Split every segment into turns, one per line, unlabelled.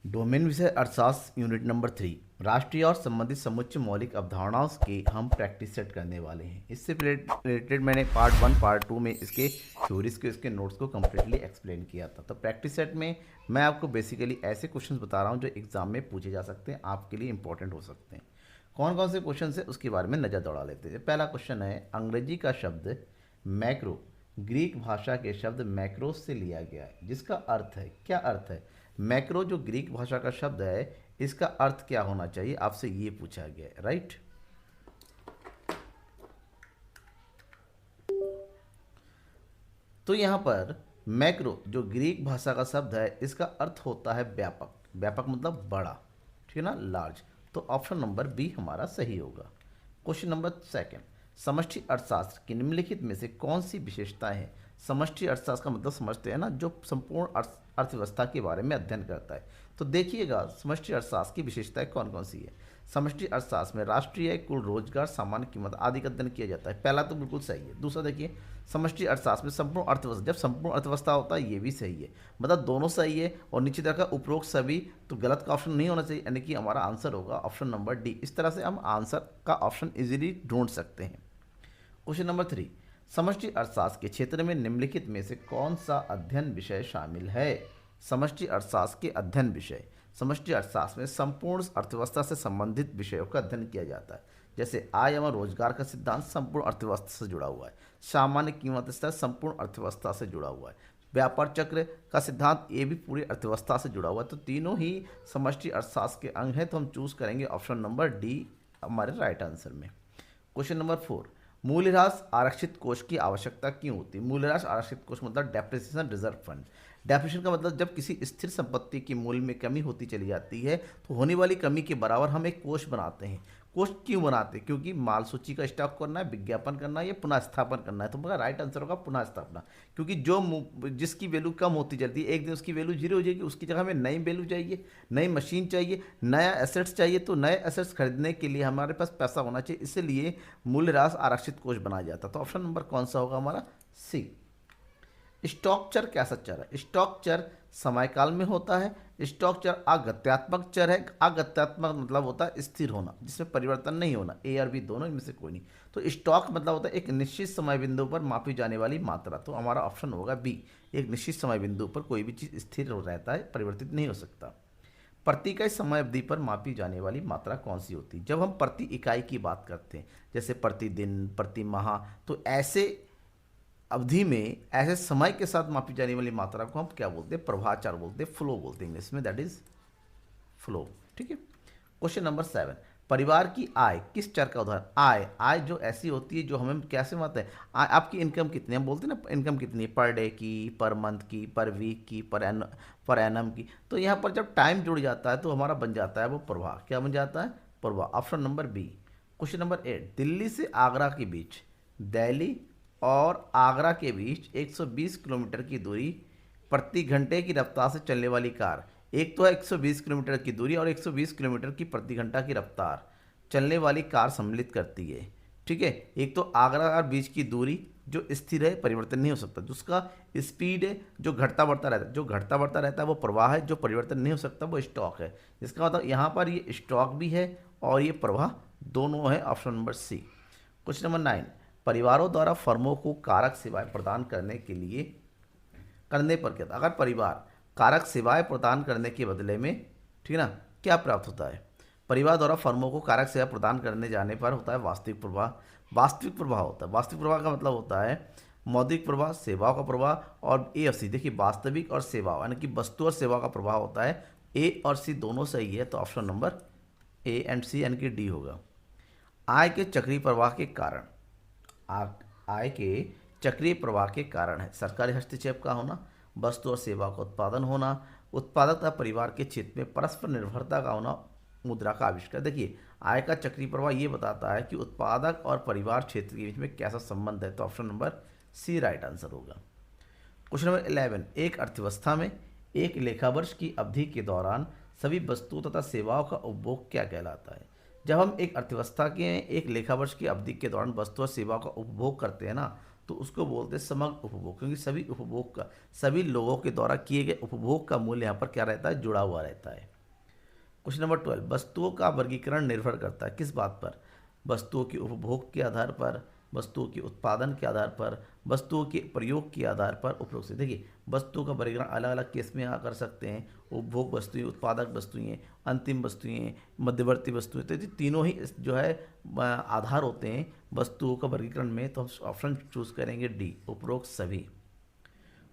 Domain विषय अर्थशास्त्र unit number 3 राष्ट्रीय और संबंधित समुच्चय मौलिक अवधारणाओं की हम प्रैक्टिस सेट करने वाले हैं। इससे रिलेटेड मैंने पार्ट 1 पार्ट 2 में इसके थ्योरीज के इसके नोट्स को कम्प्लीटली एक्सप्लेन किया था। तो प्रैक्टिस सेट में मैं आपको बेसिकली ऐसे क्वेश्चंस बता रहा हूँ जो एग्जाम में पूछे जा सकते हैं, आपके लिए इंपॉर्टेंट हो सकते हैं। कौन कौन से क्वेश्चन है उसके बारे में नज़र दौड़ा लेते हैं। पहला क्वेश्चन है, अंग्रेजी का शब्द मैक्रो ग्रीक भाषा के शब्द मैक्रोस से लिया गया है, जिसका अर्थ है, क्या अर्थ है? मैक्रो जो ग्रीक भाषा का शब्द है, इसका अर्थ क्या होना चाहिए, आपसे ये पूछा गया है, राइट। तो यहां पर मैक्रो जो ग्रीक भाषा का शब्द है, इसका अर्थ होता है व्यापक। व्यापक मतलब बड़ा, ठीक है ना, लार्ज। तो ऑप्शन नंबर बी हमारा सही होगा। क्वेश्चन नंबर सेकंड, समष्टि अर्थशास्त्र की निम्नलिखित में से कौन सी विशेषताएं हैं? समष्टि अर्थशास्त्र का मतलब समझते हैं ना, जो संपूर्ण अर्थव्यवस्था के बारे में अध्ययन करता है। तो देखिएगा समष्टि अर्थशास्त्र की विशेषताएं कौन कौन सी है। समष्टि अर्थशास्त्र में राष्ट्रीय आय, कुल रोजगार, सामान्य कीमत आदि का अध्ययन किया जाता है। पहला तो बिल्कुल सही है। दूसरा देखिए, समष्टि अर्थशास्त्र में संपूर्ण अर्थव्यवस्था, जब संपूर्ण अर्थव्यवस्था होता है ये भी सही है, मतलब दोनों सही है। और नीचे तरह का उपरोक्त सभी, तो गलत का ऑप्शन नहीं होना चाहिए, यानी कि हमारा आंसर होगा ऑप्शन नंबर डी। इस तरह से हम आंसर का ऑप्शन इजीली ढूंढ सकते हैं। क्वेश्चन नंबर 3, समष्टि अर्थशास्त्र के क्षेत्र में निम्नलिखित में से कौन सा अध्ययन विषय शामिल है? समष्टि अर्थशास्त्र के अध्ययन विषय, समष्टि अर्थशास्त्र में संपूर्ण अर्थव्यवस्था से संबंधित विषयों का अध्ययन किया जाता है। जैसे आय एवं रोजगार का सिद्धांत संपूर्ण अर्थव्यवस्था से जुड़ा हुआ है। सामान्य कीमत स्तर संपूर्ण अर्थव्यवस्था से जुड़ा हुआ है। व्यापार चक्र का सिद्धांत, ये भी पूरी अर्थव्यवस्था से जुड़ा हुआ है। तो तीनों ही समष्टि अर्थशास्त्र के अंग हैं, तो हम चूज करेंगे ऑप्शन नंबर डी हमारे राइट आंसर में। क्वेश्चन नंबर 4, मूल्यह्रास आरक्षित कोष की आवश्यकता क्यों होती है? मूल्यह्रास आरक्षित कोष मतलब डेप्रिसिएशन रिजर्व फंड। डेप्रिसिएशन का मतलब जब किसी स्थिर संपत्ति की मूल्य में कमी होती चली जाती है, तो होने वाली कमी के बराबर हम एक कोष बनाते हैं। कोष क्यों बनाते हैं? क्योंकि माल सूची का स्टॉक करना है, विज्ञापन करना है, या पुनः स्थापन करना है। तो मेरा राइट आंसर होगा पुनः स्थापना। क्योंकि जिसकी वैल्यू कम होती चलती है, एक दिन उसकी वैल्यू जीरो हो जाएगी, उसकी जगह हमें नई वैल्यू चाहिए, नई मशीन चाहिए, नया एसेट्स चाहिए। तो नए एसेट्स खरीदने के लिए हमारे पास पैसा होना चाहिए, इसलिए मूल्यह्रास आरक्षित कोष बनाया जाता है। तो ऑप्शन नंबर कौन सा होगा हमारा? सी। स्टॉक चर कैसा चर है? स्टॉक चर समयकाल में होता है। स्टॉक चर अगत्यात्मक चर है। अगत्यात्मक मतलब होता है स्थिर होना, जिसमें परिवर्तन नहीं होना। ए और बी दोनों इनमें से कोई नहीं। तो स्टॉक मतलब होता है एक निश्चित समय बिंदु पर मापी जाने वाली मात्रा। तो हमारा ऑप्शन होगा बी, एक निश्चित समय बिंदु पर कोई भी चीज़ स्थिर हो रहता है, परिवर्तित नहीं हो सकता। प्रति इकाई समय अवधि पर मापी जाने वाली मात्रा कौन सी होती है? जब हम प्रति इकाई की बात करते हैं, जैसे प्रति दिन, प्रति माह, तो ऐसे अवधि में, ऐसे समय के साथ मापी जाने वाली मात्रा को हम क्या बोलते हैं? प्रवाहचार बोलते हैं, फ्लो बोलते हैं इंग्लिश में, दैट इज फ्लो। ठीक है। क्वेश्चन नंबर 7, परिवार की आय किस चर का उदाहरण? आय, आय जो ऐसी होती है जो हमें कैसे मानते हैं? आय, आपकी इनकम कितनी है, हम बोलते हैं ना इनकम कितनी है, पर डे की, पर मंथ की, पर वीक की, पर एनम की। तो यहाँ पर जब टाइम जुड़ जाता है तो हमारा बन जाता है वो प्रवाह। क्या बन जाता है? प्रवाह। Option number B. Question number 8, Delhi से आगरा के बीच, दिल्ली और आगरा के बीच 120 किलोमीटर की दूरी प्रति घंटे की रफ्तार से चलने वाली कार, एक तो है 120 किलोमीटर की दूरी और 120 किलोमीटर की प्रति घंटा की रफ्तार चलने वाली कार सम्मिलित करती है। ठीक है। एक तो आगरा और बीच की दूरी जो स्थिर है, परिवर्तन नहीं हो सकता। जिसका स्पीड है जो घटता बढ़ता रहता है, जो घटता बढ़ता रहता है वो प्रवाह है, जो परिवर्तन नहीं हो सकता वो स्टॉक है। जिसका मतलब यहाँ पर ये स्टॉक भी है और ये प्रवाह दोनों है। Option number C. Question number 9, परिवारों द्वारा फर्मों को कारक सेवाएं प्रदान करने पर क्या था? अगर परिवार कारक सेवाएं प्रदान करने के बदले में, ठीक है ना, क्या प्राप्त होता है? परिवार द्वारा फर्मों को कारक सेवा प्रदान करने जाने पर होता है वास्तविक प्रवाह। वास्तविक प्रवाह होता है। वास्तविक प्रवाह का मतलब होता है मौद्रिक प्रवाह, सेवाओं का प्रवाह और ए और सी। देखिए वास्तविक और सेवा, यानी कि वस्तु और सेवा का प्रवाह होता है। ए और सी दोनों सही है, तो ऑप्शन नंबर ए एंड सी यानी कि डी होगा। आय के चक्रीय प्रवाह के कारण, आय के चक्रीय प्रवाह के कारण है सरकारी हस्तक्षेप का होना, वस्तु और सेवा का उत्पादन होना, उत्पादकता परिवार के क्षेत्र में परस्पर निर्भरता का होना, मुद्रा का आविष्कार। देखिए आय का चक्रीय प्रवाह ये बताता है कि उत्पादक और परिवार क्षेत्र के बीच में कैसा संबंध है। तो option number C right answer होगा। क्वेश्चन नंबर 11, एक अर्थव्यवस्था में एक लेखा वर्ष की अवधि के दौरान सभी वस्तुओं तथा सेवाओं का उपभोग क्या कहलाता है? जब हम एक अर्थव्यवस्था के एक लेखा वर्ष की अवधि के दौरान वस्तु और सेवा का उपभोग करते हैं ना, तो उसको बोलते हैं समग्र उपभोग। क्योंकि सभी उपभोग का, सभी लोगों के द्वारा किए गए उपभोग का मूल्य यहाँ पर क्या रहता है? जुड़ा हुआ रहता है। क्वेश्चन नंबर 12, वस्तुओं का वर्गीकरण निर्भर करता है किस बात पर? वस्तुओं के उपभोग के आधार पर, वस्तुओं के उत्पादन के आधार पर, वस्तुओं के प्रयोग के आधार पर, उपरोक्त से। देखिए, वस्तुओं का वर्गीकरण अलग अलग केस में यहाँ कर सकते हैं। उपभोग वस्तुएं, उत्पादक वस्तुएं, अंतिम वस्तुएं, मध्यवर्ती वस्तुएं, तो ये तीनों ही जो है आधार होते हैं वस्तुओं का वर्गीकरण में। तो हम ऑप्शन चूज करेंगे डी, उपरोक्त सभी।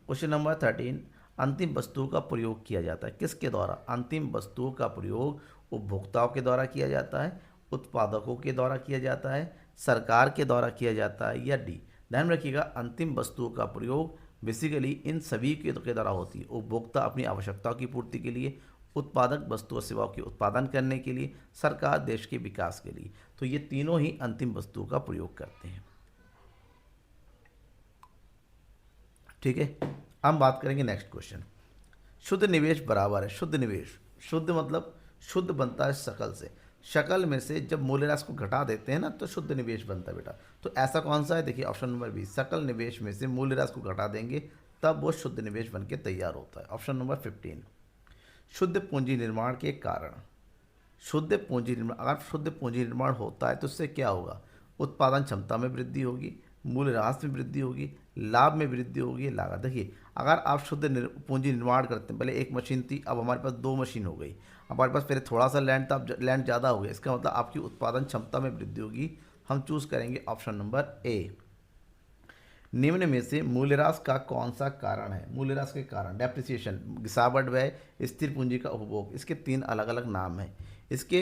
क्वेश्चन नंबर 13, अंतिम वस्तुओं का प्रयोग किया जाता है किसके द्वारा? अंतिम वस्तुओं का प्रयोग उपभोक्ताओं के द्वारा किया जाता है, उत्पादकों के द्वारा किया जाता है, सरकार के द्वारा किया जाता है, या डी? ध्यान में रखिएगा, अंतिम वस्तुओं का प्रयोग बेसिकली इन सभी के द्वारा होती है। उपभोक्ता अपनी आवश्यकताओं की पूर्ति के लिए, उत्पादक वस्तु और सेवाओं के उत्पादन करने के लिए, सरकार देश के विकास के लिए। तो ये तीनों ही अंतिम वस्तुओं का प्रयोग करते हैं। ठीक है, हम बात करेंगे नेक्स्ट क्वेश्चन। शुद्ध निवेश बराबर है, शुद्ध निवेश, शुद्ध मतलब शुद्ध बनता है शकल से। शकल में से जब मूल्यह्रास को घटा देते हैं ना तो शुद्ध निवेश बनता है बेटा। तो ऐसा कौन सा है? देखिए ऑप्शन नंबर बी, सकल निवेश में से मूल्यह्रास को घटा देंगे तब वो शुद्ध निवेश बन के तैयार होता है। Option number 15। शुद्ध पूंजी निर्माण के कारण, शुद्ध पूंजी निर्माण, अगर शुद्ध पूंजी निर्माण होता है तो उससे क्या होगा? उत्पादन क्षमता में वृद्धि होगी, मूल्यह्रास में वृद्धि होगी, लाभ में वृद्धि होगी, लागत। देखिए, अगर आप शुद्ध पूंजी निर्माण करते हैं, पहले एक मशीन थी, अब हमारे पास 2 मशीन हो गई, हमारे पास पहले थोड़ा सा लैंड था, अब लैंड ज़्यादा हो गया, इसका मतलब आपकी उत्पादन क्षमता में वृद्धि होगी। हम चूज करेंगे ऑप्शन नंबर ए। निम्न में से मूल्यह्रास का कौन सा कारण है? मूल्यह्रास के कारण, डेप्रिसिएशन, गिरावट, व्यय, स्थिर पूंजी का उपभोग, इसके 3 अलग अलग नाम हैं। इसके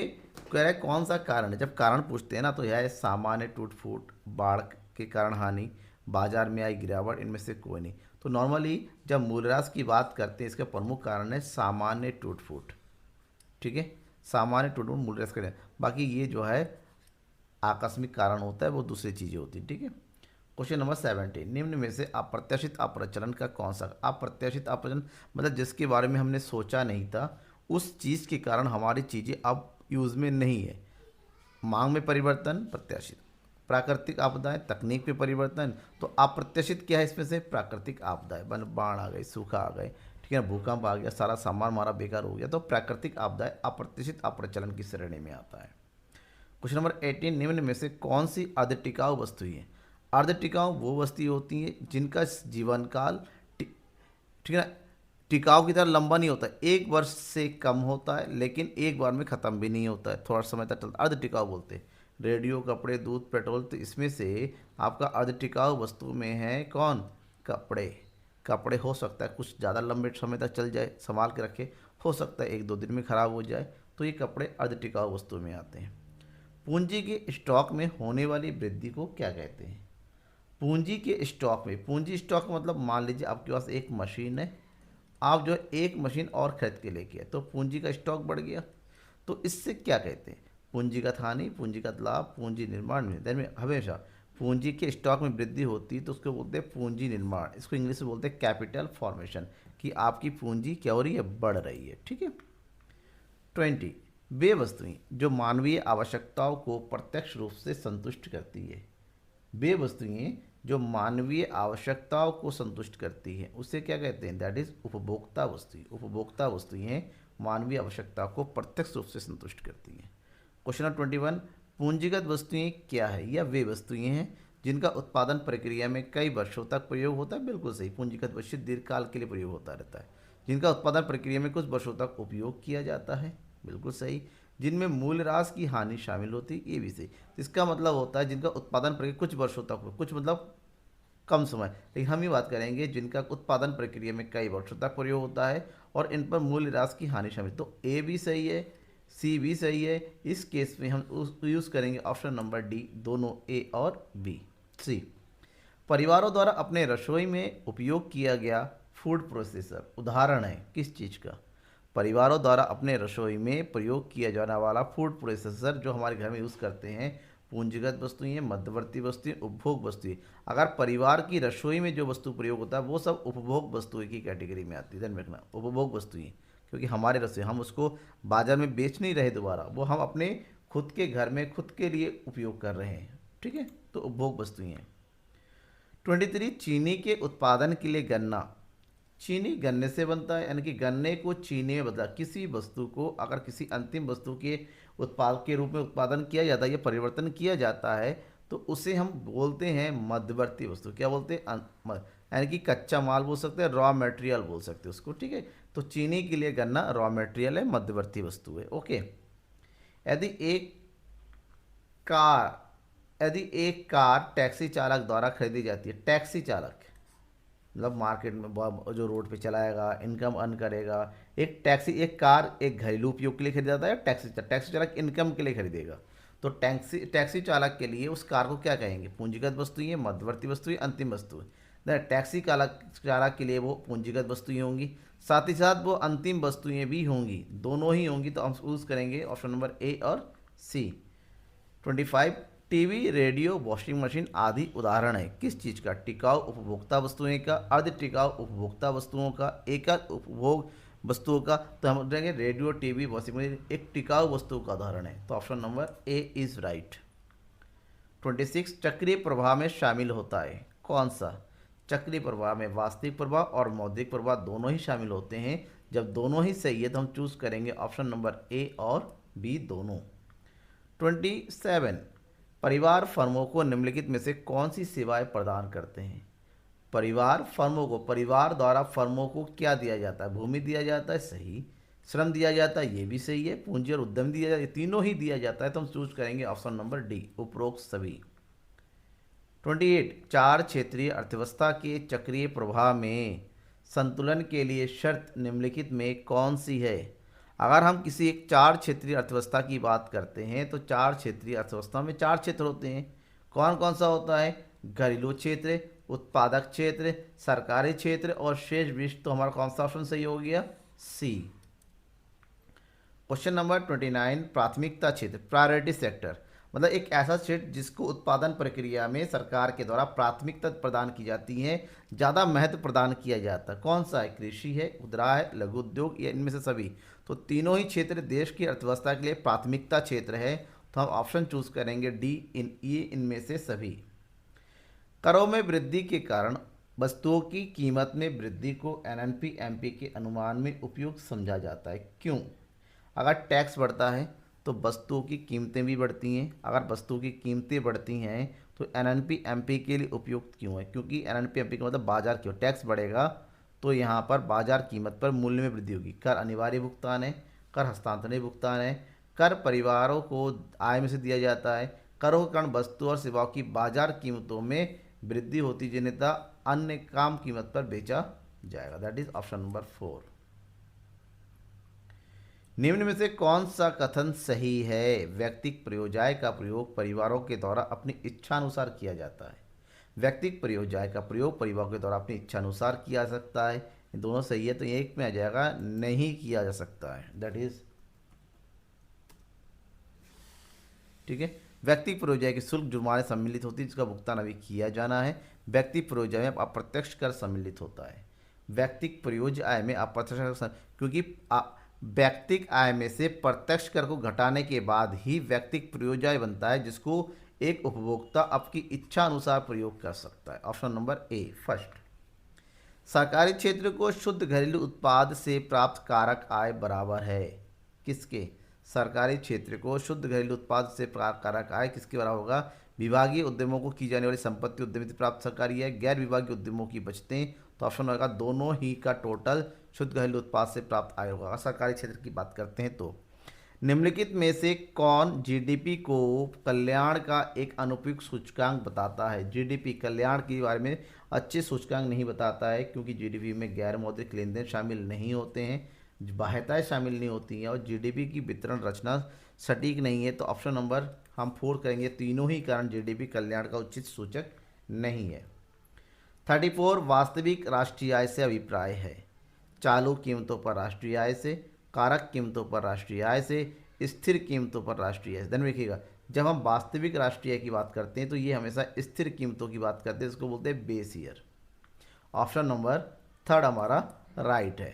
कह रहे कौन सा कारण है? जब कारण पूछते हैं ना तो यह है सामान्य टूट फूट, बाढ़ के कारण हानि, बाजार में आई गिरावट, इनमें से कोई नहीं। तो नॉर्मली जब मूल्यह्रास की बात करते हैं इसका प्रमुख कारण है सामान्य टूट फूट। ठीक है, सामान्य टूट फूट मूल्यह्रास करें, बाकी ये जो है आकस्मिक कारण होता है, वो दूसरी चीज़ें होती हैं। ठीक है, क्वेश्चन नंबर 17, निम्न में से अप्रत्याशित अप्रचलन का कौन सा? अप्रत्याशित अप्रचलन मतलब जिसके बारे में हमने सोचा नहीं था, उस चीज़ के कारण हमारी चीज़ें अब यूज़ में नहीं है। मांग में परिवर्तन प्रत्याशित, प्राकृतिक आपदाएं, तकनीक में परिवर्तन। तो अप्रत्याशित क्या है इसमें से? प्राकृतिक आपदाएं, बाढ़ आ गई, सूखा आ गए, ठीक है, भूकंप आ गया, सारा सामान हमारा बेकार हो गया। तो प्राकृतिक आपदाएं अप्रत्याशित अप्रचलन की श्रेणी में आता है। क्वेश्चन नंबर 18, निम्न में से कौन सी अर्ध टिकाऊ वस्तु है? अर्ध टिकाऊ वो वस्तु होती हैं जिनका जीवन काल ठीक है ना, टिकाऊ की तरह लंबा नहीं होता है, 1 वर्ष से कम होता है, लेकिन एक बार में ख़त्म भी नहीं होता है, थोड़ा समय तक चलता है, अर्ध टिकाऊ बोलते हैं। रेडियो, कपड़े, दूध, पेट्रोल, तो इसमें से आपका अर्ध टिकाऊ वस्तु में है कौन? कपड़े। कपड़े हो सकता है कुछ ज़्यादा लंबे समय तक चल जाए, संभाल के रखे, हो सकता है 1-2 दिन में ख़राब हो जाए, तो ये कपड़े अर्ध टिकाऊ वस्तु में आते हैं। पूंजी के स्टॉक में होने वाली वृद्धि को क्या कहते हैं? पूंजी के स्टॉक में, पूंजी स्टॉक मतलब मान लीजिए आपके पास एक मशीन है, आप जो है एक मशीन और खरीद के लेके आए, तो पूंजी का स्टॉक बढ़ गया, तो इससे क्या कहते हैं? पूंजीगत हानि, पूंजीगत लाभ, पूंजी निर्माण में हमेशा पूंजी के स्टॉक में वृद्धि होती है तो उसको बोलते हैं पूंजी निर्माण। इसको इंग्लिश में बोलते हैं कैपिटल फॉर्मेशन, कि आपकी पूंजी क्या हो रही है? बढ़ रही है। ठीक है। 20, वे वस्तुएं जो मानवीय आवश्यकताओं को प्रत्यक्ष रूप से संतुष्ट करती है। वे वस्तुएं जो मानवीय आवश्यकताओं को संतुष्ट करती हैं उसे क्या कहते हैं? दैट इज उपभोक्ता वस्तुएं। उपभोक्ता वस्तुएं मानवीय आवश्यकता को प्रत्यक्ष रूप से संतुष्ट करती हैं। क्वेश्चन नंबर 21, पूंजीगत वस्तुएं क्या है? या वे वस्तुएं हैं जिनका उत्पादन प्रक्रिया में कई वर्षों तक प्रयोग होता है। बिल्कुल सही, पूंजीगत वस्तु दीर्घकाल के लिए प्रयोग होता रहता है। जिनका उत्पादन प्रक्रिया में कुछ वर्षों तक उपयोग किया जाता है। बिल्कुल सही। जिनमें मूल्यह्रास की हानि शामिल होती है, ये भी सही। इसका मतलब होता है जिनका उत्पादन प्रक्रिया कुछ वर्षों तक हो, कुछ मतलब कम समय, लेकिन हम ये बात करेंगे जिनका उत्पादन प्रक्रिया में कई वर्षों तक प्रयोग होता है और इन पर मूल्यह्रास की हानि शामिल। तो ए भी सही है, सी भी सही है। इस केस में हम यूज़ करेंगे ऑप्शन नंबर डी, दोनों ए और बी। सी, परिवारों द्वारा अपने रसोई में उपयोग किया गया फूड प्रोसेसर उदाहरण है किस चीज़ का? परिवारों द्वारा अपने रसोई में प्रयोग किया जाने वाला फूड प्रोसेसर जो हमारे घर में यूज़ करते हैं, पूंजीगत वस्तुएं, मध्यवर्ती वस्तुएं, उपभोग वस्तुएं। अगर परिवार की रसोई में जो वस्तु प्रयोग होता है वो सब उपभोग वस्तुएं की कैटेगरी में आती है। ध्यान रखना, उपभोग वस्तुएं, क्योंकि हमारे रसोई हम उसको बाजार में बेच नहीं रहे दोबारा, वो हम अपने खुद के घर में खुद के लिए उपयोग कर रहे हैं। ठीक है, तो उपभोग वस्तुएं हैं। 23, चीनी के उत्पादन के लिए गन्ना चीनी गन्ने से बनता है, यानी कि गन्ने को चीनी में बदला। किसी वस्तु को अगर किसी अंतिम वस्तु के उत्पाद के रूप में उत्पादन किया जाता है या परिवर्तन किया जाता है तो उसे हम बोलते हैं मध्यवर्ती वस्तु। क्या बोलते हैं? यानी कि कच्चा माल बोल सकते हैं, रॉ मटेरियल बोल सकते हैं उसको। ठीक है, तो चीनी के लिए गन्ना रॉ मटेरियल है, मध्यवर्ती वस्तु है। ओके। यदि एक कार यदि एक कार टैक्सी चालक द्वारा खरीदी जाती है, टैक्सी चालक मतलब मार्केट में जो रोड पे चलाएगा, इनकम अर्न करेगा। एक कार एक घरेलू उपयोग के लिए खरीदा जाता है, टैक्सी चालक इनकम के लिए खरीदेगा। तो टैक्सी चालक के लिए उस कार को क्या कहेंगे? पूंजीगत वस्तु है, मध्यवर्ती वस्तु है, अंतिम वस्तु है। टैक्सी चालक के लिए वो पूंजीगत वस्तुएं होंगी, साथ ही साथ वो अंतिम वस्तुएं भी होंगी, दोनों ही होंगी। तो हम यूज़ करेंगे ऑप्शन नंबर ए और सी। 25 टीवी, रेडियो, वॉशिंग मशीन आदि उदाहरण है किस चीज़ का? टिकाऊ उपभोक्ता वस्तुएं का, अर्ध टिकाऊ उपभोक्ता वस्तुओं का, एकल उपभोग वस्तुओं का। तो हम देंगे रेडियो, टीवी, वॉशिंग मशीन एक टिकाऊ वस्तु का उदाहरण है। तो option number A is right. 26 चक्रीय प्रवाह में शामिल होता है कौन सा? चक्रीय प्रवाह में वास्तविक प्रवाह और मौद्रिक प्रवाह दोनों ही शामिल होते हैं। जब दोनों ही सही है तो हम चूज करेंगे ऑप्शन नंबर ए और बी दोनों। 27 परिवार फर्मों को निम्नलिखित में से कौन सी सेवाएं प्रदान करते हैं? परिवार द्वारा फर्मों को क्या दिया जाता है? भूमि दिया जाता है, सही। श्रम दिया जाता है, ये भी सही है। पूंजी और उद्यम दिया जाता है, तीनों ही दिया जाता है। तो हम चूज करेंगे ऑप्शन नंबर डी, उपरोक्त सभी। 28 चार क्षेत्रीय अर्थव्यवस्था के चक्रीय प्रवाह में संतुलन के लिए शर्त निम्नलिखित में कौन सी है? अगर हम किसी एक चार क्षेत्रीय अर्थव्यवस्था की बात करते हैं तो चार क्षेत्रीय अर्थव्यवस्था में चार क्षेत्र होते हैं। कौन कौन सा होता है? घरेलू क्षेत्र, उत्पादक क्षेत्र, सरकारी क्षेत्र और शेष विश्व। तो हमारा कौन सा ऑप्शन सही हो गया? सी। क्वेश्चन नंबर 29 प्राथमिकता क्षेत्र, प्रायोरिटी सेक्टर मतलब एक ऐसा क्षेत्र जिसको उत्पादन प्रक्रिया में सरकार के द्वारा प्राथमिकता प्रदान की जाती है, ज़्यादा महत्व प्रदान किया जाता है। कौन सा है? कृषि है, खुदरा है, लघु उद्योग या इनमें से सभी? तो तीनों ही क्षेत्र देश की अर्थव्यवस्था के लिए प्राथमिकता क्षेत्र है। तो हम ऑप्शन चूज करेंगे डी, इनमें से सभी। करों में वृद्धि के कारण वस्तुओं की कीमत में वृद्धि को एनएनपी एमपी के अनुमान में उपयुक्त समझा जाता है। क्यों? अगर टैक्स बढ़ता है तो वस्तुओं की कीमतें भी बढ़ती हैं। अगर वस्तुओं की कीमतें बढ़ती हैं तो एनएनपी एमपी के लिए उपयुक्त क्यों है? क्योंकि एनएनपी एमपी का मतलब बाजार क्यों, टैक्स बढ़ेगा तो यहाँ पर बाजार कीमत पर मूल्य में वृद्धि होगी। कर अनिवार्य भुगतान है, कर हस्तांतरणीय भुगतान है, कर परिवारों को आय में से दिया जाता है। करों के कारण वस्तु और सेवाओं की बाजार कीमतों में वृद्धि होती जिन्हें अन्य काम कीमत पर बेचा जाएगा। That is option number 4। निम्न में से कौन सा कथन सही है? व्यक्तिक प्रयोज्य का प्रयोग परिवारों के द्वारा अपनी इच्छा अनुसार किया जाता है। व्यक्तिक प्रयोज्य का प्रयोग परिवारों के द्वारा अपनी इच्छा अनुसार किया जा सकता है। ये दोनों सही है तो ये एक में आ जाएगा, नहीं किया जा सकता है। दैट इज ठीक है। व्यक्तिक प्रयोज्य की शुल्क जुर्माने सम्मिलित होती है जिसका भुगतान अभी किया जाना है। व्यक्तिक प्रयोज्य में अप्रत्यक्ष कर सम्मिलित होता है। व्यक्तिक प्रयोज्य आय में अप्रत्यक्ष कर, क्योंकि व्यक्तिक आय में से प्रत्यक्ष कर को घटाने के बाद ही व्यक्तिक प्रयोज्य आय बनता है जिसको एक उपभोक्ता अपनी इच्छा अनुसार प्रयोग कर सकता है। Option number A first. सरकारी क्षेत्र को शुद्ध घरेलू उत्पाद से प्राप्त कारक आय बराबर है किसके? सरकारी क्षेत्र को शुद्ध घरेलू उत्पाद से प्राप्त कारक आय किसके बराबर होगा? विभागीय उद्यमों को की जाने वाली संपत्ति उद्यमी से प्राप्त सरकारी है, गैर विभागीय उद्यमों की बचतें। तो ऑप्शन होगा दोनों ही का टोटल शुद्ध घरेलू उत्पाद से प्राप्त आय होगा। सरकारी क्षेत्र की बात करते हैं तो निम्नलिखित में से कौन जीडीपी को कल्याण का एक अनुपयुक्त सूचकांक बताता है? जीडीपी कल्याण के बारे में अच्छे सूचकांक नहीं बताता है क्योंकि जीडीपी में गैर मौद्रिक लेन देन शामिल नहीं होते हैं, बाह्यताएं शामिल नहीं होती हैं और जीडीपी की वितरण रचना सटीक नहीं है। तो ऑप्शन नंबर हम 4 करेंगे। तीनों ही कारण जीडीपी कल्याण का उचित सूचक नहीं है। 34 वास्तविक राष्ट्रीय आय से अभिप्राय है? चालू कीमतों पर राष्ट्रीय आय से, कारक कीमतों पर राष्ट्रीय आय से, स्थिर कीमतों पर राष्ट्रीय आय से। ध्यान रखिएगा जब हम वास्तविक राष्ट्रीय आय की बात करते हैं तो ये हमेशा स्थिर कीमतों की बात करते हैं, इसको बोलते हैं बेस ईयर। ऑप्शन नंबर 3 हमारा राइट है।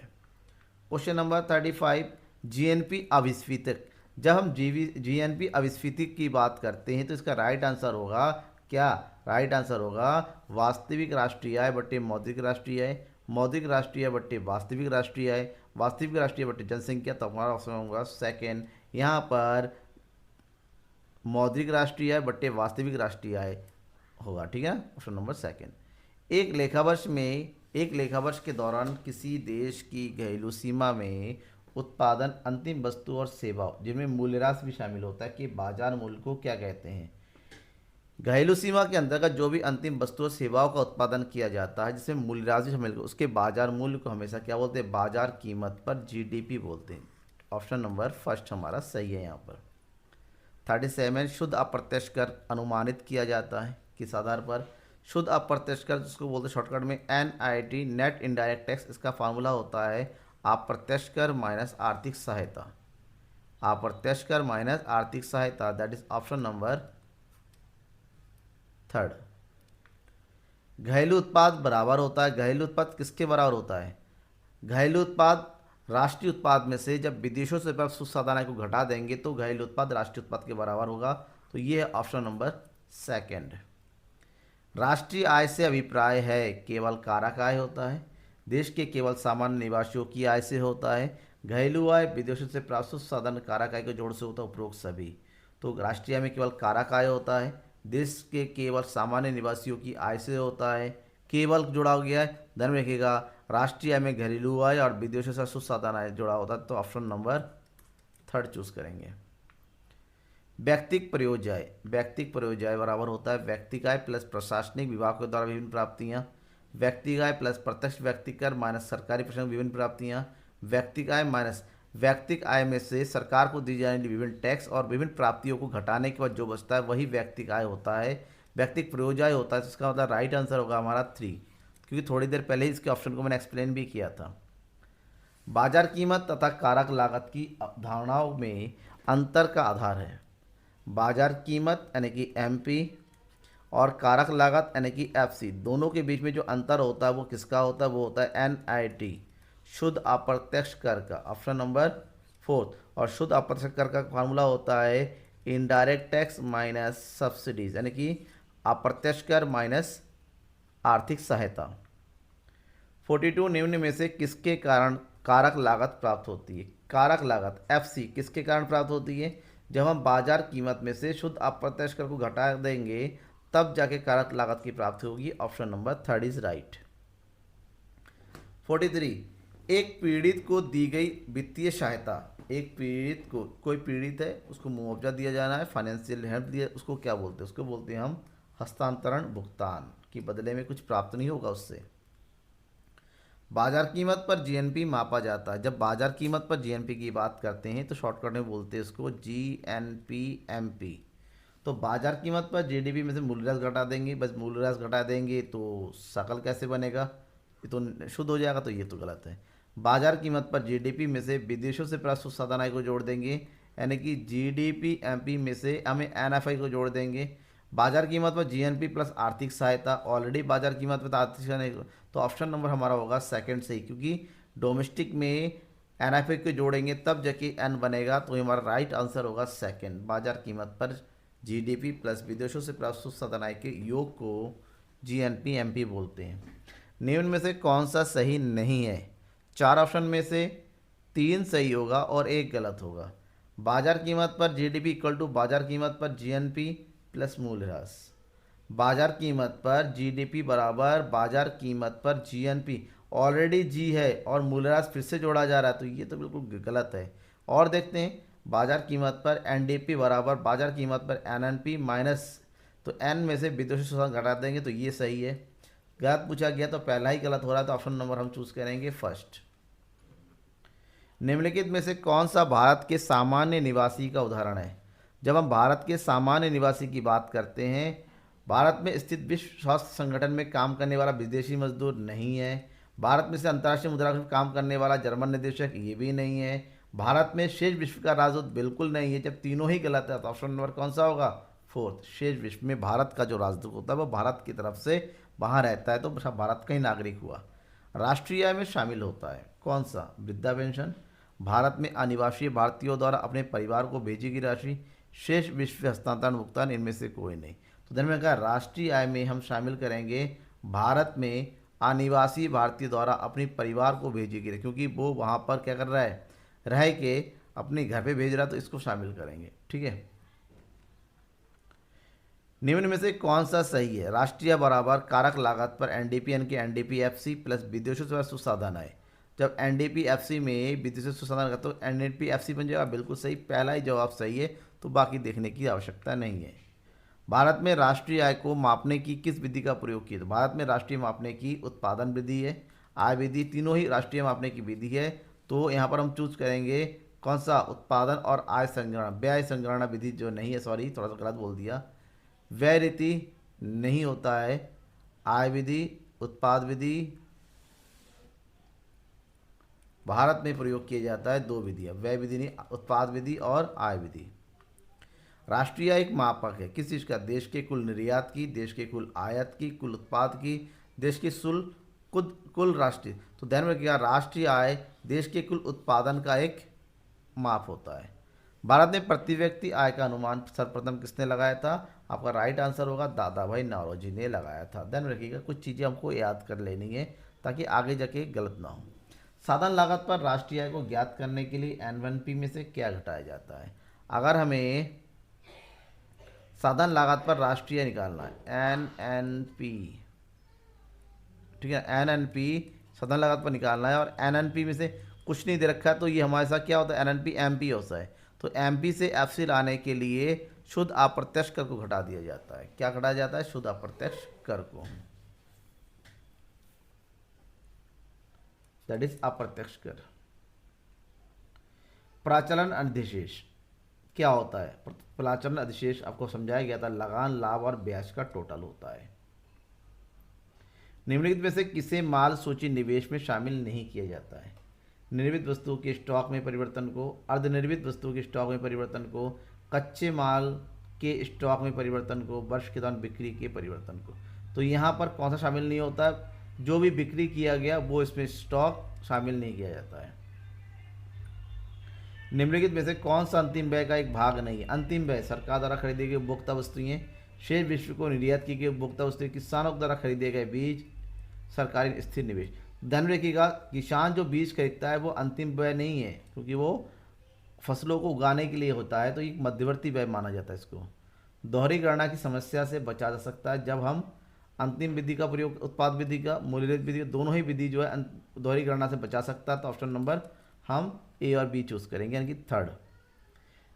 क्वेश्चन नंबर 35 जीएनपी अभिस्फीतक। जब हम जीएनपी अभिस्फीतक की बात करते हैं तो इसका राइट आंसर होगा क्या? राइट आंसर होगा वास्तविक राष्ट्रीय आय बटे मौद्रिक राष्ट्रीय आय। मौद्रिक राष्ट्रीय आय बट्टे वास्तविक राष्ट्रीय आय, वास्तविक राष्ट्रीय बट्टे जनसंख्या, तो हमारा ऑप्शन होगा सेकेंड। यहाँ पर मौद्रिक राष्ट्रीय आय बट्टे वास्तविक राष्ट्रीय आय होगा, ठीक है, ऑप्शन नंबर सेकेंड। एक लेखा वर्ष के दौरान किसी देश की घरेलू सीमा में उत्पादन अंतिम वस्तु और सेवा जिनमें मूल्यह्रास भी शामिल होता है कि बाजार मूल्य को क्या कहते हैं। घरेलू सीमा के अंतर्गत जो भी अंतिम वस्तु और सेवाओं का उत्पादन किया जाता है जिसमें मूल्यह्रास भी शामिल उसके बाजार मूल्य को हमेशा क्या बोलते हैं, बाजार कीमत पर जीडीपी बोलते हैं। ऑप्शन नंबर फर्स्ट हमारा सही है यहाँ पर। 37 शुद्ध अप्रत्यक्ष कर अनुमानित किया जाता है किस आधार पर। शुद्ध अप्रत्यक्ष कर जिसको बोलते हैं शॉर्टकट में NIT, नेट इनडायरेक्ट टैक्स, इसका फार्मूला होता है अप्रत्यक्ष कर माइनस आर्थिक सहायता, अप्रत्यक्ष कर माइनस आर्थिक सहायता, that is option number third. घरेलू उत्पाद बराबर होता है, घरेलू उत्पाद किसके बराबर होता है, घरेलू उत्पाद राष्ट्रीय उत्पाद में से जब विदेशों से प्राप्त सुसाधन को घटा देंगे तो घरेलू उत्पाद राष्ट्रीय उत्पाद के बराबर होगा, तो ये है ऑप्शन नंबर सेकंड। राष्ट्रीय आय से अभिप्राय है केवल कारक आय होता है, देश के केवल सामान्य निवासियों की आय से होता है, घरेलू आय विदेशों से प्राप्त सुसाधन कारक आय के जोड़ से होता है, उपरोक्त सभी। तो राष्ट्रीय आय में केवल कारक आय होता है, देश के केवल सामान्य निवासियों की आय से होता है, केवल जुड़ा हो गया है, ध्यान में रखिएगा राष्ट्रीय आय में घरेलू आय और विदेशों से सुसाधन आय जुड़ा होता है, तो ऑप्शन नंबर थर्ड चूज करेंगे। व्यक्तिक प्रयोज्य आय, व्यक्तिक प्रयोज्य आय बराबर होता है व्यक्तिक आय प्लस प्रशासनिक विभाग के द्वारा विभिन्न प्राप्तियां, व्यक्तिक आय प्लस प्रत्यक्ष व्यक्ति कर माइनस सरकारी प्रशासन विभिन्न प्राप्तियां, व्यक्तिक आय माइनस व्यक्तिक आय में से सरकार को दी जाने वाली विभिन्न टैक्स और विभिन्न प्राप्तियों को घटाने के बाद जो बचता है वही व्यक्तिक आय होता है, व्यक्तिक प्रयोज्य आय होता है। तो इसका मतलब राइट आंसर होगा हमारा 3, क्योंकि थोड़ी देर पहले ही इसके ऑप्शन को मैंने एक्सप्लेन भी किया था। बाजार कीमत तथा कारक लागत की अवधारणाओं में अंतर का आधार है। बाजार कीमत यानी कि MP और कारक लागत यानी कि FC, दोनों के बीच में जो अंतर होता है वो किसका होता है, वो होता है NIT, शुद्ध अप्रत्यक्ष कर का, ऑप्शन नंबर 4। और शुद्ध अप्रत्यक्ष कर का फार्मूला होता है इनडायरेक्ट टैक्स माइनस सब्सिडीज, यानी कि अप्रत्यक्ष कर माइनस आर्थिक सहायता। 42 निम्न में से किसके कारण कारक लागत प्राप्त होती है, कारक लागत FC किसके कारण प्राप्त होती है, जब हम बाजार कीमत में से शुद्ध अप्रत्यक्ष कर को घटा देंगे तब जाके कारक लागत की प्राप्ति होगी, option number third is right. 43 एक पीड़ित को दी गई वित्तीय सहायता, एक पीड़ित को, कोई पीड़ित है उसको मुआवजा दिया जाना है, फाइनेंशियल हेल्प दिया, उसको क्या बोलते हैं, उसको बोलते हैं हम हस्तांतरण भुगतान, कि बदले में कुछ प्राप्त नहीं होगा उससे। बाजार कीमत पर GNP मापा जाता है, जब बाजार कीमत पर GNP की बात करते हैं तो शॉर्टकट में बोलते हैं इसको GNP-MP। तो बाजार कीमत पर GDP में से मूल्यह्रास घटा देंगे, बस मूल्यह्रास घटा देंगे तो सकल कैसे बनेगा, ये तो शुद्ध हो जाएगा, तो ये तो गलत है। बाजार कीमत पर GDP में से विदेशों से प्राप्त सुसाधन आय को जोड़ देंगे, यानी कि GDP-MP में से हमें NFI को जोड़ देंगे। बाजार कीमत पर GNP प्लस आर्थिक सहायता, ऑलरेडी बाजार कीमत पर आर्थिक सहायता, तो ऑप्शन नंबर हमारा होगा सेकंड सही, क्योंकि डोमेस्टिक में NFI को जोड़ेंगे तब जाके N बनेगा, तो हमारा राइट आंसर होगा सेकंड। बाजार कीमत पर GDP प्लस विदेशों से प्राप्त सुसाधन आय के योग को GNP-MP बोलते हैं। निम्न में से कौन सा सही नहीं है, 4 ऑप्शन में से 3 सही होगा और 1 गलत होगा। बाजार कीमत पर GDP इक्वल टू बाजार कीमत पर GNP प्लस मूल्यह्रास, बाजार कीमत पर GDP बराबर बाजार कीमत पर GNP, ऑलरेडी G है और मूल्यह्रास फिर से जोड़ा जा रहा है, तो ये तो बिल्कुल गलत है। और देखते हैं बाजार कीमत पर NDP बराबर बाजार कीमत पर NNP माइनस, तो N में से विदेशी सुसाधन घटा देंगे तो ये सही है। गलत पूछा गया तो पहला ही गलत हो रहा है, तो ऑप्शन नंबर हम चूज करेंगे फर्स्ट। निम्नलिखित में से कौन सा भारत के सामान्य निवासी का उदाहरण है, जब हम भारत के सामान्य निवासी की बात करते हैं, भारत में स्थित विश्व स्वास्थ्य संगठन में काम करने वाला विदेशी मजदूर नहीं है, भारत में से अंतर्राष्ट्रीय मुद्रा कोष में काम करने वाला जर्मन निदेशक ये भी नहीं है, भारत में शेष विश्व का राजदूत बिल्कुल नहीं है। जब तीनों ही गलत है तो ऑप्शन नंबर कौन सा होगा, फोर्थ। शेष विश्व में भारत का जो राजदूत होता है वो भारत की तरफ से वहाँ रहता है, तो भारत का ही नागरिक हुआ। राष्ट्रीय आय में शामिल होता है कौन सा, वृद्धा पेंशन, भारत में अनिवासी भारतीयों द्वारा अपने परिवार को भेजी गई राशि, शेष विश्व हस्तांतरण भुगतान, इनमें से कोई नहीं। तो ध्यान में कहा राष्ट्रीय आय में हम शामिल करेंगे भारत में अनिवासी भारतीय द्वारा अपने परिवार को भेजी गई, क्योंकि वो वहाँ पर क्या कर रहा है, रह के अपने घर पे भेज रहा है, तो इसको शामिल करेंगे। ठीक है। निम्न में से कौन सा सही है? राष्ट्रीय बराबर कारक लागत पर एनडीपी यानी कि एनडीपीएफसी प्लस विदेशों से सुसाधन है। जब एनडीपीएफसी में विदेशों से सुसाधन का तो एनडीपीएफसी बन जाएगा, बिल्कुल सही, पहला ही जवाब सही है, तो बाकी देखने की आवश्यकता नहीं है। भारत में राष्ट्रीय आय को मापने की किस विधि का प्रयोग किया? तो भारत में राष्ट्रीय मापने की उत्पादन विधि है, आय विधि, तीनों ही राष्ट्रीय मापने की विधि है। तो यहाँ पर हम चूज करेंगे कौन सा? उत्पादन और आय संगणना, व्यय संगणना विधि जो नहीं है, सॉरी थोड़ा सा गलत बोल दिया, व्यय रीति नहीं होता है, आय विधि, उत्पाद विधि भारत में प्रयोग किया जाता है, दो विधियां, व्यय विधि नहीं, उत्पाद विधि और आय विधि। राष्ट्रीय एक मापक है किस चीज़ का? देश के कुल निर्यात की, देश के कुल आयात की, कुल उत्पाद की, देश की कुल राष्ट्रीय, तो ध्यान में रखिएगा, राष्ट्रीय आय देश के कुल उत्पादन का एक माप होता है। भारत में प्रति व्यक्ति आय का अनुमान सर्वप्रथम किसने लगाया था? आपका राइट आंसर होगा दादा भाई नौरोजी ने लगाया था। ध्यान में रखिएगा, कुछ चीज़ें हमको याद कर लेनी है ताकि आगे जाके गलत ना हो। साधन लागत पर राष्ट्रीय आय को ज्ञात करने के लिए N1P में से क्या घटाया जाता है? अगर हमें साधन लागत पर राष्ट्रीय निकालना है, NNP, ठीक है, NNP साधन लागत पर निकालना है, और NNP में से कुछ नहीं दे रखा है, तो ये हमारे साथ क्या होता है? NNP MP होता है। तो MP से FC लाने के लिए शुद्ध अप्रत्यक्ष कर को घटा दिया जाता है। क्या घटाया जाता है? शुद्ध अप्रत्यक्ष कर को, दैट इज अप्रत्यक्ष कर। प्राचलन अधिशेष क्या होता है? प्राचलन अधिशेष आपको समझाया गया था, लगान, लाभ और ब्याज का टोटल होता है। निम्नलिखित में से किसे माल सूची निवेश में शामिल नहीं किया जाता है? निर्मित वस्तुओं के स्टॉक में परिवर्तन को, अर्धनिर्मित वस्तुओं के स्टॉक में परिवर्तन को, कच्चे माल के स्टॉक में परिवर्तन को, वर्ष के दौरान बिक्री के परिवर्तन को। तो यहाँ पर कौन सा शामिल नहीं होता? जो भी बिक्री किया गया वो इसमें स्टॉक शामिल नहीं किया जाता है। निम्नलिखित में से कौन सा अंतिम व्यय का एक भाग नहीं है? अंतिम व्यय सरकार द्वारा खरीदी गई उपभोक्ता वस्तुएं, शेष विश्व को निर्यात की गई उपभोक्ता वस्तुएं, किसानों द्वारा खरीदे गए बीज, सरकारी स्थिर निवेश। ध्यान रखिएगा, किसान जो बीज खरीदता है वो अंतिम व्यय नहीं है, क्योंकि वो फसलों को उगाने के लिए होता है, तो एक मध्यवर्ती व्यय माना जाता है इसको। दोहरी गणना की समस्या से बचा जा सकता है जब हम अंतिम विधि का प्रयोग, उत्पाद विधि का, मूल्यरहित विधि, दोनों ही विधि जो है दोहरी गणना से बचा सकता है। तो ऑप्शन नंबर हम ए और बी चूज करेंगे, यानी कि थर्ड।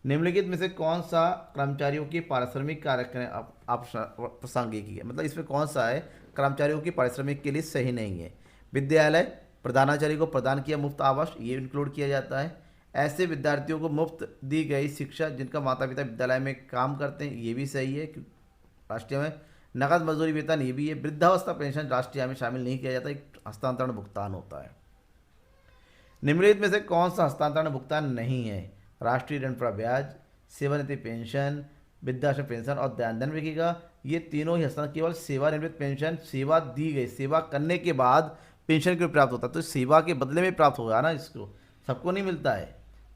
निम्नलिखित में से कौन सा कर्मचारियों की पारिश्रमिक कार्यक्रम आप प्रासंगिक है? मतलब इसमें कौन सा है कर्मचारियों की पारिश्रमिक के लिए सही नहीं है? विद्यालय प्रधानाचार्य को प्रदान किया मुफ्त आवास, ये इंक्लूड किया जाता है। ऐसे विद्यार्थियों को मुफ्त दी गई शिक्षा जिनका माता पिता विद्यालय में काम करते हैं, ये भी सही है। राष्ट्रीय में नकद मजदूरी वेतन, ये भी है। वृद्धावस्था पेंशन राष्ट्रीय में शामिल नहीं किया जाता, एक हस्तांतरण भुगतान होता है। निम्नलिखित में से कौन सा हस्तांतरण भुगतान नहीं है? राष्ट्रीय ऋण पर ब्याज, सेवानिवृत्ति पेंशन, वृद्धाश्रम पेंशन और ध्यान रखिएगा, ये तीनों ही हस्तांतरण केवल सेवानिवृत्त पेंशन, सेवा दी गई, सेवा करने के बाद पेंशन क्यों प्राप्त होता है? तो सेवा के बदले में प्राप्त होगा ना, इसको सबको नहीं मिलता है।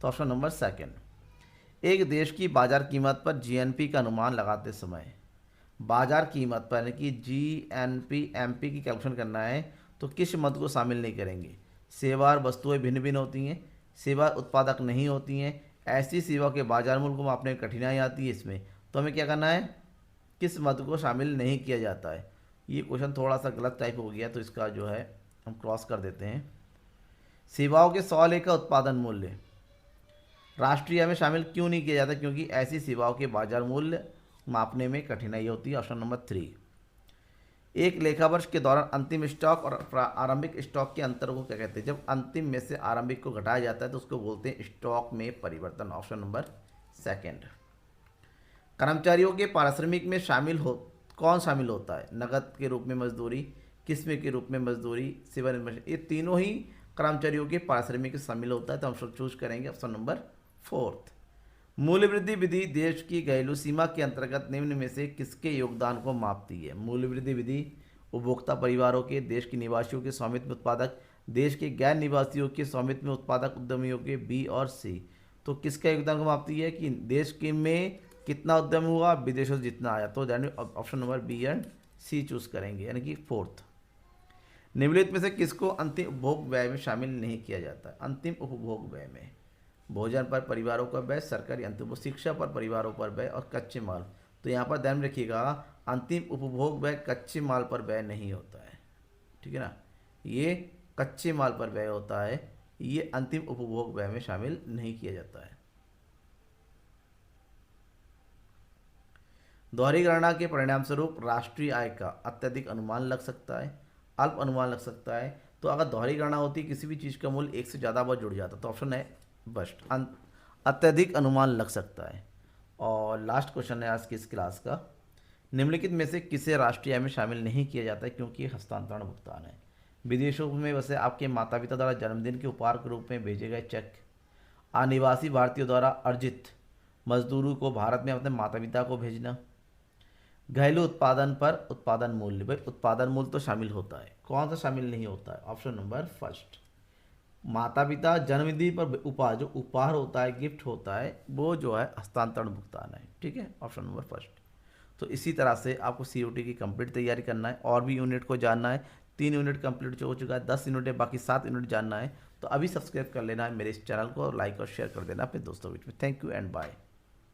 तो ऑप्शन नंबर सेकंड। एक देश की बाजार कीमत पर जीएनपी का अनुमान लगाते समय, बाजार कीमत पर यानी कि जीएनपी एमपी की कैलकुलेशन करना है तो किस मद को शामिल नहीं करेंगे? सेवा और वस्तुएं भिन्न भिन्न होती हैं, सेवा उत्पादक नहीं होती हैं, ऐसी सेवा के बाजार मूल्य को मापने में कठिनाई आती है इसमें, तो हमें क्या करना है? किस मद को शामिल नहीं किया जाता है? ये क्वेश्चन थोड़ा सा गलत टाइप हो गया, तो इसका जो है हम क्रॉस कर देते हैं। सेवाओं के 100 लेखा उत्पादन मूल्य राष्ट्रीय में शामिल क्यों नहीं किया जाता? क्योंकि ऐसी सेवाओं के बाजार मूल्य मापने में कठिनाई होती है। Option number 3। एक लेखा वर्ष के दौरान अंतिम स्टॉक और आरंभिक स्टॉक के अंतर को क्या कहते हैं? जब अंतिम में से आरंभिक को घटाया जाता है तो उसको बोलते हैं स्टॉक में परिवर्तन। Option number second. कर्मचारियों के पारिश्रमिक में कौन शामिल होता है? नकद के रूप में मजदूरी, किस्म के रूप में मजदूरी, सेवानिवृत्ति, ये तीनों ही कर्मचारियों के पारिश्रमिक में शामिल होता है, तो हम चूज करेंगे ऑप्शन नंबर 4। मूल्य वृद्धि विधि देश की घरेलू सीमा के अंतर्गत निम्न में से किसके योगदान को मापती है? मूल्य वृद्धि विधि उपभोक्ता परिवारों के, देश के निवासियों के स्वामित्व में उत्पादक, देश के गैर निवासियों के स्वामित्व में उत्पादक उद्यमियों के, बी और सी। तो किसका योगदान को मापती है कि देश के में कितना उद्यम हुआ, विदेशों से जितना आया? तो option number B and C choose करेंगे, यानी कि 4th। निम्नलिखित में से किसको अंतिम उपभोग व्यय में शामिल नहीं किया जाता है? अंतिम उपभोग व्यय में भोजन पर परिवारों का व्यय, सरकारी अंतिम शिक्षा पर परिवारों पर व्यय और कच्चे माल। तो यहाँ पर ध्यान रखिएगा, अंतिम उपभोग व्यय कच्चे माल पर व्यय नहीं होता है, ठीक है ना। ये कच्चे माल पर व्यय होता है, ये अंतिम उपभोग व्यय में शामिल नहीं किया जाता है। दोहरी गणना के परिणाम स्वरूप राष्ट्रीय आय का अत्यधिक अनुमान लग सकता है, अल्प अनुमान लग सकता है। तो अगर दोहरी गणना होती है, किसी भी चीज़ का मूल्य एक से ज़्यादा बार जुड़ जाता, तो ऑप्शन है बस्ट, अत्यधिक अनुमान लग सकता है। और लास्ट क्वेश्चन है आज की इस क्लास का, निम्नलिखित में से किसे राष्ट्रीय आय में शामिल नहीं किया जाता है क्योंकि ये हस्तांतरण भुगतान है? विदेशों में वैसे आपके माता पिता द्वारा जन्मदिन के उपहार के रूप में भेजे गए चेक, अनिवासी भारतीयों द्वारा अर्जित मजदूरों को भारत में अपने माता पिता को भेजना, घरेलू उत्पादन पर उत्पादन मूल्य। भाई उत्पादन मूल्य तो शामिल होता है, कौन सा शामिल नहीं होता है? ऑप्शन नंबर फर्स्ट, माता पिता जन्मदिन पर उपहार, जो उपहार होता है, गिफ्ट होता है, वो जो है हस्तांतरण भुगतान है, ठीक है, ऑप्शन नंबर फर्स्ट। तो इसी तरह से आपको सीओटी की कंप्लीट तैयारी करना है, और भी यूनिट को जानना है। 3 यूनिट कंप्लीट हो चुका है, 10 यूनिट है, बाकी 7 यूनिट जानना है। तो अभी सब्सक्राइब कर लेना है मेरे इस चैनल को, और लाइक और शेयर कर देना अपने दोस्तों के बीच में। Thank you and bye.